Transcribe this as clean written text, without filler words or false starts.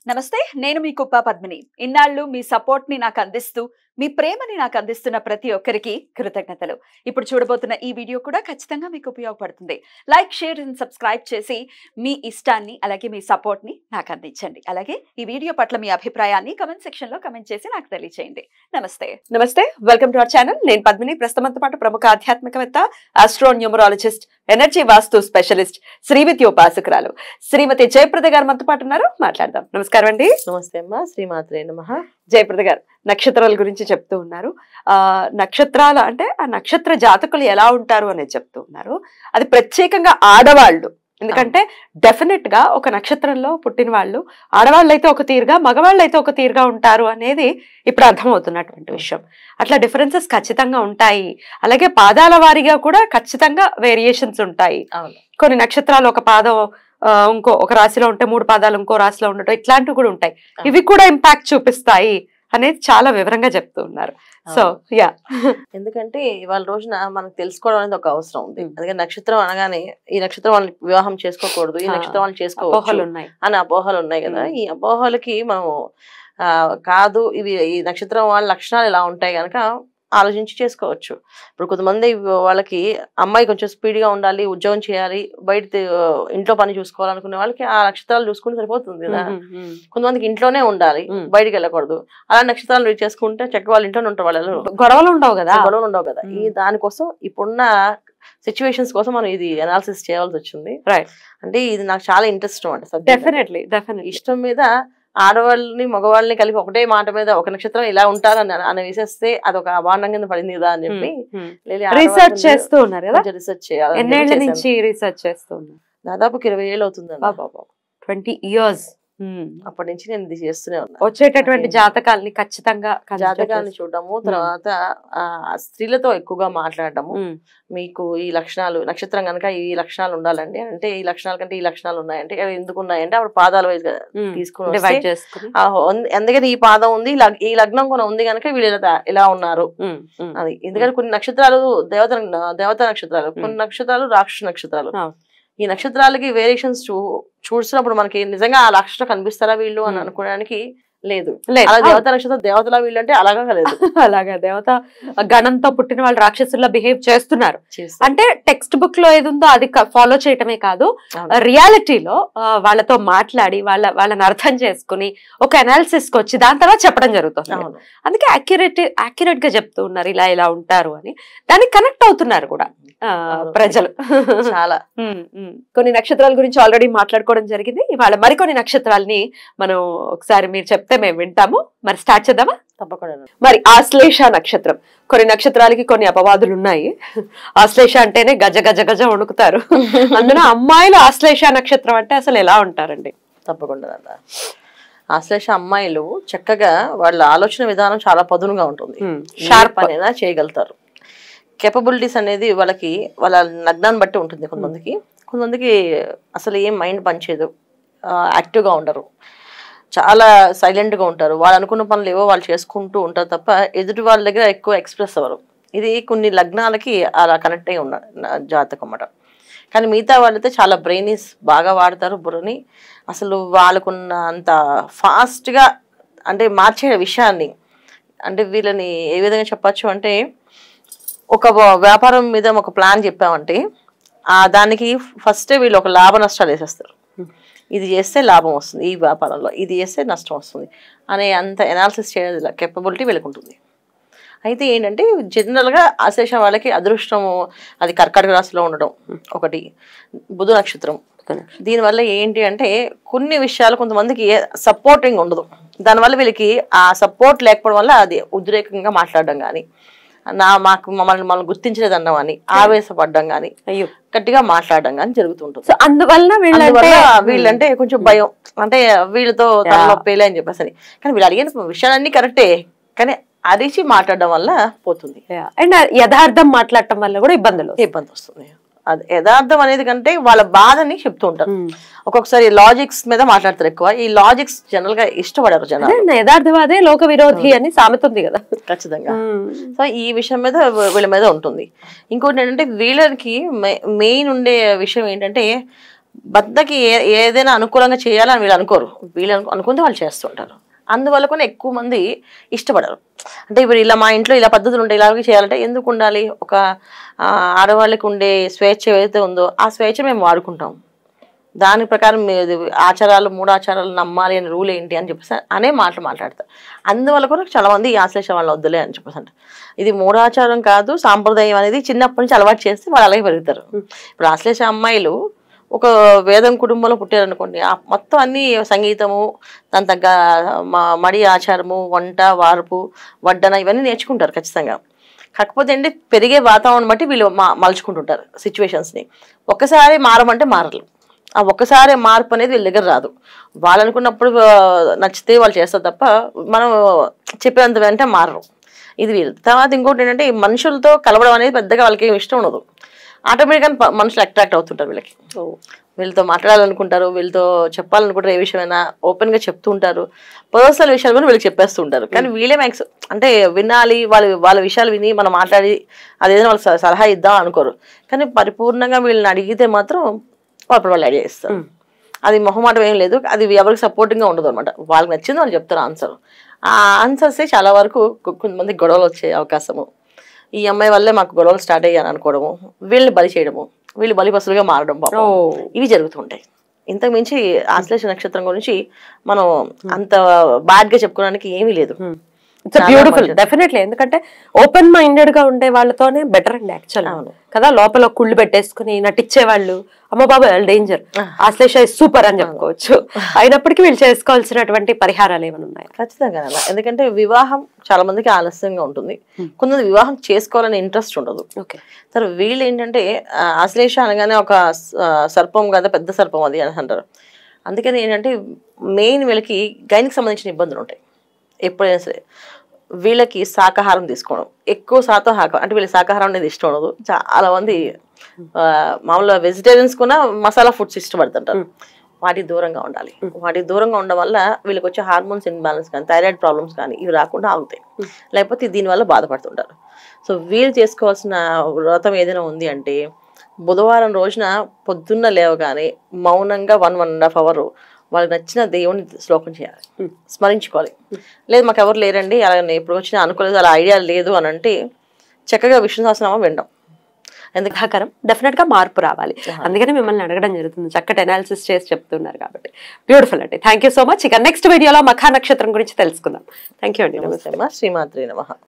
నమస్తే నేను మీ కుప్ప పద్మిని ఇన్నాళ్ళు మీ సపోర్ట్ ని నాకు అందిస్తూ మీ ప్రేమని నాకు అందిస్తున్న ప్రతి ఒక్కరికి కృతజ్ఞతలు ఇప్పుడు చూడబోతున్న ఈ వీడియో కూడా ఖచ్చితంగా మీకు ఉపయోగపడుతుంది లైక్ షేర్ అండ్ సబ్స్క్రైబ్ చేసి మీ ఇష్టాన్ని అలాగే మీ సపోర్ట్ ని నాకు అందించండి అలాగే ఈ వీడియో పట్ల మీ అభిప్రాయాన్ని కమెంట్ సెక్షన్ లో కమెంట్ చేసి నాకు తెలియజేయండి నమస్తే వెల్కమ్ టు అవర్ ఛానల్ నేను పద్మిని ప్రస్తుతంతో పాటు ప్రముఖ ఆధ్యాత్మికవేత్త ఆస్ట్రో న్యూమరాలజిస్ట్ ఎనర్జీ వాస్తు స్పెషలిస్ట్ శ్రీవిద్య ఉపాసకురాలు శ్రీమతి జయప్రద గారు మనతో పాటు ఉన్నారు మాట్లాడదాం నమస్కారం అండి నమస్తే అమ్మా శ్రీమాత్రే నమః జయప్రద గారు నక్షత్రాల గురించి చెప్తూ ఉన్నారు నక్షత్రాలు అంటే ఆ నక్షత్ర జాతకులు ఎలా ఉంటారు అనేది చెప్తూ ఉన్నారు అది ప్రత్యేకంగా ఆడవాళ్ళు ఎందుకంటే డెఫినెట్ గా ఒక నక్షత్రంలో పుట్టిన వాళ్ళు ఆడవాళ్ళు అయితే ఒక తీరుగా మగవాళ్ళు అయితే ఒక తీరుగా ఉంటారు అనేది ఇప్పుడు అర్థమవుతున్నటువంటి విషయం అట్లా డిఫరెన్సెస్ ఖచ్చితంగా ఉంటాయి అలాగే పాదాల వారీగా కూడా ఖచ్చితంగా వేరియేషన్స్ ఉంటాయి కొన్ని నక్షత్రాలు ఒక పాదం ఒక రాశిలో ఉంటే 3 పాదాలు ఇంకో రాశిలో ఉండటం ఇట్లాంటివి కూడా ఉంటాయి ఇవి కూడా ఇంపాక్ట్ చూపిస్తాయి అనేది చాలా వివరంగా చెప్తూ ఉన్నారు సో యా ఎందుకంటే ఇవాళ రోజున మనకు తెలుసుకోవడం అనేది ఒక అవసరం ఉంది అందుకే నక్షత్రం అనగానే ఈ నక్షత్రం వాళ్ళని వివాహం చేసుకోకూడదు ఈ నక్షత్రం వాళ్ళు చేసుకోవాలి అని అపోహలు ఉన్నాయి కదా ఈ అపోహలకి మనం కాదు ఇవి ఈ నక్షత్రం వాళ్ళ లక్షణాలు ఎలా ఉంటాయి కనుక ఆలోచించి చేసుకోవచ్చు ఇప్పుడు కొంతమంది వాళ్ళకి అమ్మాయి కొంచెం స్పీడ్గా ఉండాలి ఉద్యోగం చేయాలి బయట ఇంట్లో పని చూసుకోవాలనుకునే వాళ్ళకి ఆ నక్షత్రాలు చూసుకుంటే సరిపోతుంది కదా కొంతమందికి ఇంట్లోనే ఉండాలి బయటికి వెళ్ళకూడదు అలా నక్షత్రాలు చేసుకుంటే చక్కగా వాళ్ళ ఇంట్లోనే ఉంటారు వాళ్ళు గొడవలు ఉండవు కదా ఈ దానికోసం ఇప్పుడున్న సిచ్యువేషన్స్ కోసం మనం ఇది అనాలిసిస్ చేయాల్సి వచ్చింది అంటే ఇది నాకు చాలా ఇంట్రెస్ట్ అనమాట డెఫినెట్లీ ఇష్టం మీద ఆడవాళ్ళని మగవాళ్ళని కలిపి ఒకటే మాట మీద ఒక నక్షత్రం ఇలా ఉంటారు అని వేసేస్తే అదొక అభాండం కింద పడింది కదా అని చెప్పి రీసెర్చ్ చేస్తూ ఉన్నారు కదా రీసెర్చ్ చేయాలి ఎన్నేళ్ల నుంచి రీసెర్చ్ చేస్తూ ఉన్నారు దాదాపు 20 ఏళ్ళు అవుతుంది 20 years అప్పటి నుంచి నేను ఇది చేస్తూనే ఉన్నా వచ్చేటటువంటి జాతకాలని ఖచ్చితంగా జాతకాన్ని చూడటము తర్వాత స్త్రీలతో ఎక్కువగా మాట్లాడటము మీకు ఈ లక్షణాలు నక్షత్రం కనుక ఈ లక్షణాలు ఉండాలండి అంటే ఈ లక్షణాల కంటే ఈ లక్షణాలు ఉన్నాయంటే అవి ఎందుకు ఉన్నాయంటే అప్పుడు పాదాల వైజ్ తీసుకుని ఎందుకంటే ఈ పాదం ఉంది ఈ లగ్నం కూడా ఉంది కనుక వీళ్ళు ఇలా ఉన్నారు అది ఎందుకంటే కొన్ని నక్షత్రాలు దేవత నక్షత్రాలు కొన్ని నక్షత్రాలు రాక్షస నక్షత్రాలు ఈ నక్షత్రాలకి వేరియేషన్స్ చూసినప్పుడు మనకి నిజంగా ఆ లక్షణం కనిపిస్తారా వీళ్ళు అని అనుకోవడానికి లేదు అలా దేవత నక్షత్రం దేవతలా వీళ్ళు అంటే అలాగా లేదు అలాగా దేవత గణంతో పుట్టిన వాళ్ళు రాక్షసుల్లా బిహేవ్ చేస్తున్నారు అంటే టెక్స్ట్ బుక్ లో ఏది ఉందో అది ఫాలో చేయటమే కాదు రియాలిటీలో వాళ్ళతో మాట్లాడి వాళ్ళని అర్థం చేసుకుని ఒక అనాలిసిస్ కి వచ్చి దాని తర్వాత చెప్పడం జరుగుతుంది అందుకే యాక్యురేట్ గా చెప్తూ ఉన్నారు ఇలా ఇలా ఉంటారు అని దానికి కనెక్ట్ అవుతున్నారు కూడా ప్రజలు చాలా కొన్ని నక్షత్రాల గురించి ఆల్రెడీ మాట్లాడుకోవడం జరిగింది ఇవాళ మరికొన్ని నక్షత్రాలని మనం ఒకసారి మీరు చెప్తే మేము వింటాము మరి స్టార్ట్ చేద్దామా తప్పకుండా మరి ఆశ్లేష నక్షత్రం కొన్ని నక్షత్రాలకి కొన్ని అపవాదులు ఉన్నాయి ఆశ్లేష అంటేనే గజ గజ గజ వణుకుతారు అందులో అమ్మాయిలు ఆశ్లేష నక్షత్రం అంటే అసలు ఎలా ఉంటారండి తప్పకుండా ఆశ్లేష అమ్మాయిలు చక్కగా వాళ్ళ ఆలోచన విధానం చాలా పదునుగా ఉంటుంది షార్ప్ అనేది చేయగలుగుతారు కేపబిలిటీస్ అనేది వాళ్ళకి వాళ్ళ లగ్నాన్ని బట్టి ఉంటుంది కొంతమందికి అసలు ఏం మైండ్ పనిచేయదు యాక్టివ్గా ఉండరు చాలా సైలెంట్గా ఉంటారు వాళ్ళు అనుకున్న పనులు ఏవో వాళ్ళు చేసుకుంటూ ఉంటారు తప్ప ఎదుటి వాళ్ళ దగ్గర ఎక్కువ ఎక్స్ప్రెస్ అవ్వరు ఇది కొన్ని లగ్నాలకి అలా కనెక్ట్ అయి ఉన్న జాతకం అన్నమాట కానీ మిగతా వాళ్ళైతే చాలా బ్రెయినీస్ బాగా వాడతారు బుర్రని అసలు వాళ్ళకున్న అంత ఫాస్ట్గా అంటే మార్చే విషయాన్ని అంటే వీళ్ళని ఏ విధంగా చెప్పచ్చు అంటే ఒక వ్యాపారం మీద ఒక ప్లాన్ చెప్పామంటే దానికి ఫస్టే వీళ్ళు ఒక లాభ నష్టాలు వేసేస్తారు ఇది చేస్తే లాభం వస్తుంది ఈ వ్యాపారంలో ఇది చేస్తే నష్టం వస్తుంది అనే అంత ఎనాలిసిస్ చేయడం కేపబిలిటీ వీళ్ళకుంటుంది అయితే ఏంటంటే జనరల్గా ఆశ్లేష వాళ్ళకి అదృష్టము అది కర్కాటక రాశిలో ఉండడం ఒకటి బుధ నక్షత్రం దీనివల్ల ఏంటి అంటే కొన్ని విషయాలు కొంతమందికి సపోర్టింగ్ ఉండదు దానివల్ల వీళ్ళకి ఆ సపోర్ట్ లేకపోవడం వల్ల అది ఉద్రేకంగా మాట్లాడడం కానీ మమ్మల్ని గుర్తించలేదన్నాం అని ఆవేశపడ్డం గానీ గట్టిగా మాట్లాడడం గానీ జరుగుతుంటుంది సో అందువల్ల వీళ్ళంటే కొంచెం భయం అంటే వీళ్ళతో తలనొప్పేలే అని చెప్పేసి కానీ వీళ్ళు అడిగిన విషయాలన్నీ కరెక్టే కానీ అరిచి మాట్లాడడం వల్ల పోతుంది అండ్ యథార్థం మాట్లాడటం వల్ల కూడా ఇబ్బంది వస్తుంది అది యథార్థం అనేది కంటే వాళ్ళ బాధని చెప్తూ ఉంటారు ఒక్కొక్కసారి లాజిక్స్ మీద మాట్లాడతారు ఎక్కువ ఈ లాజిక్స్ జనరల్ గా ఇష్టపడరు జనాలు యథార్థవాదే లోక విరోధి అని సామెత ఉంది కదా ఖచ్చితంగా సో ఈ విషయం మీద వీళ్ళ మీద ఉంటుంది ఇంకోటి ఏంటంటే వీళ్ళకి మెయిన్ ఉండే విషయం ఏంటంటే భర్తకి ఏదైనా అనుకూలంగా చేయాలని వీళ్ళు అనుకోరు, వీళ్ళు అనుకుంటే వాళ్ళు చేస్తుంటారు. అందువల్ల కూడా ఎక్కువ మంది ఇష్టపడరు. అంటే ఇప్పుడు ఇలా మా ఇంట్లో ఇలా పద్ధతులు ఉంటాయి, ఇలాగే చేయాలంటే ఎందుకు ఉండాలి? ఒక ఆడవాళ్ళకి ఉండే స్వేచ్ఛ ఏదైతే ఉందో ఆ స్వేచ్ఛ మేము వాడుకుంటాం. దాని ప్రకారం ఆచారాలు 3 ఆచారాలు నమ్మాలి అని రూల్ ఏంటి అని చెప్పేసి అనే మాటలు మాట్లాడతారు. అందువల్ల కూడా చాలా మంది ఈ ఆశ్లేష వాళ్ళని వద్దులే అని చెప్పేసి అంటారు. ఇది 3 ఆచారం కాదు, సాంప్రదాయం అనేది చిన్నప్పటి నుంచి అలవాటు చేస్తే వాళ్ళు అలాగే పెరుగుతారు. ఇప్పుడు ఆశ్లేష అమ్మాయిలు ఒక వేదం కుటుంబంలో పుట్టారనుకోండి, మొత్తం అన్ని సంగీతము, దాని తగ్గ మడి ఆచారము, వంట వార్పు వడ్డన ఇవన్నీ నేర్చుకుంటారు ఖచ్చితంగా. కాకపోతే ఏంటి పెరిగే వాతావరణం బట్టి వీళ్ళు మలుచుకుంటుంటారు సిచ్యువేషన్స్ని. ఒక్కసారి మారమంటే మారలు. ఆ ఒక్కసారి మార్పు అనేది వీళ్ళ దగ్గర రాదు. వాళ్ళు అనుకున్నప్పుడు నచ్చితే వాళ్ళు చేస్తారు తప్ప మనం చెప్పేంత వెంటనే మారరు. ఇది వీళ్ళు. తర్వాత ఇంకోటి ఏంటంటే మనుషులతో కలవడం అనేది పెద్దగా వాళ్ళకి ఏమి ఇష్టం ఉండదు. ఆటోమేటిక్గా మనుషులు అట్రాక్ట్ అవుతుంటారు వీళ్ళకి. వీళ్ళతో మాట్లాడాలనుకుంటారు, వీళ్ళతో చెప్పాలనుకుంటారు, ఏ విషయమైనా ఓపెన్గా చెప్తూ ఉంటారు. పర్సనల్ విషయాలు కూడా వీళ్ళకి చెప్పేస్తూ ఉంటారు. కానీ వీళ్ళే అంటే వినాలి, వాళ్ళ విషయాలు విని మనం మాట్లాడి అదేదైనా వాళ్ళకి సలహా ఇద్దాం అనుకోరు. కానీ పరిపూర్ణంగా వీళ్ళని అడిగితే మాత్రం వాళ్ళు ఐడియా ఇస్తారు. అది మొహమాటం ఏం లేదు, అది ఎవరికి సపోర్టింగ్గా ఉండదు అనమాట. వాళ్ళకి నచ్చింది వాళ్ళు చెప్తారు ఆన్సర్. ఆ ఆన్సర్సే చాలా వరకు కొంతమంది గొడవలు వచ్చే అవకాశము, ఈ అమ్మాయి వల్లే మాకు గొడవలు స్టార్ట్ అయ్యాను అనుకోవడము, వీళ్ళని బలి చేయడము, వీళ్ళు బలిపసులుగా మారడం పాపం, ఇవి జరుగుతుంటాయి. ఇంతకు మించి ఆశ్లేష నక్షత్రం గురించి మనం అంత బ్యాడ్ గా చెప్పుకోవడానికి ఏమీ లేదు. It's beautiful definitely. ఎందుకంటే ఓపెన్ మైండెడ్ గా ఉండే వాళ్ళతోనే బెటర్ అండి యాక్చువల్ కదా. లోపల కుళ్ళు పెట్టేసుకుని నటించే వాళ్ళు అమ్మ బాబా డేంజర్. ఆశ్లేష సూపర్ అని చెప్పుకోవచ్చు. అయినప్పటికీ వీళ్ళు చేసుకోవాల్సినటువంటి పరిహారాలు ఏమైనా ఉన్నాయి? ఖచ్చితంగా. ఎందుకంటే వివాహం చాలా మందికి ఆలస్యంగా ఉంటుంది, కొంతమంది వివాహం చేసుకోవాలని ఇంట్రెస్ట్ ఉండదు. సరే వీళ్ళు ఏంటంటే ఆశ్లేష అనగానే ఒక సర్పం కదా, పెద్ద సర్పం అది అని అంటారు. అందుకని ఏంటంటే మెయిన్ వీళ్ళకి గైనికి సంబంధించిన ఇబ్బందులు ఉంటాయి. ఎప్పుడైనా సరే వీళ్ళకి శాకాహారం తీసుకోవడం ఎక్కువ శాతం అంటే వీళ్ళకి శాకాహారం అనేది ఇష్టం ఉండదు. చాలా మంది మామూలుగా వెజిటేరియన్స్ కూడా మసాలా ఫుడ్స్ ఇష్టపడుతుంటారు. వాటికి దూరంగా ఉండాలి. వాటికి దూరంగా ఉండడం వల్ల వీళ్ళకి వచ్చే హార్మోన్స్ ఇన్బ్యాలెన్స్ కానీ, థైరాయిడ్ ప్రాబ్లమ్స్ కానీ ఇవి రాకుండా ఆగుతాయి. లేకపోతే దీనివల్ల బాధపడుతుంటారు. సో వీళ్ళు చేసుకోవాల్సిన వ్రతం ఏదైనా ఉంది అంటే బుధవారం రోజున పొద్దున్న లేవగానే మౌనంగా 1.5 hours వాళ్ళకి నచ్చిన దేవుని శ్లోకం చేయాలి, స్మరించుకోవాలి. లేదు మాకు ఎవరు లేరండి, అలా ఇప్పుడు వచ్చిన అనుకోలేదు, అలా ఐడియా లేదు అని అంటే చక్కగా విష్ణు సహస్రనామం వినడం. ఎందుకు డెఫినెట్ గా మార్పు రావాలి. అందుకని మిమ్మల్ని అడగడం జరుగుతుంది, చక్కటి అనాలిసిస్ చేసి చెప్తున్నారు కాబట్టి. బ్యూటిఫుల్ అండి, థ్యాంక్ యూ సో మచ్. ఇక నెక్స్ట్ వీడియోలో మఖా నక్షత్రం గురించి తెలుసుకుందాం. థ్యాంక్ యూ అండి. నమస్తే. శ్రీమాత్రే నమః.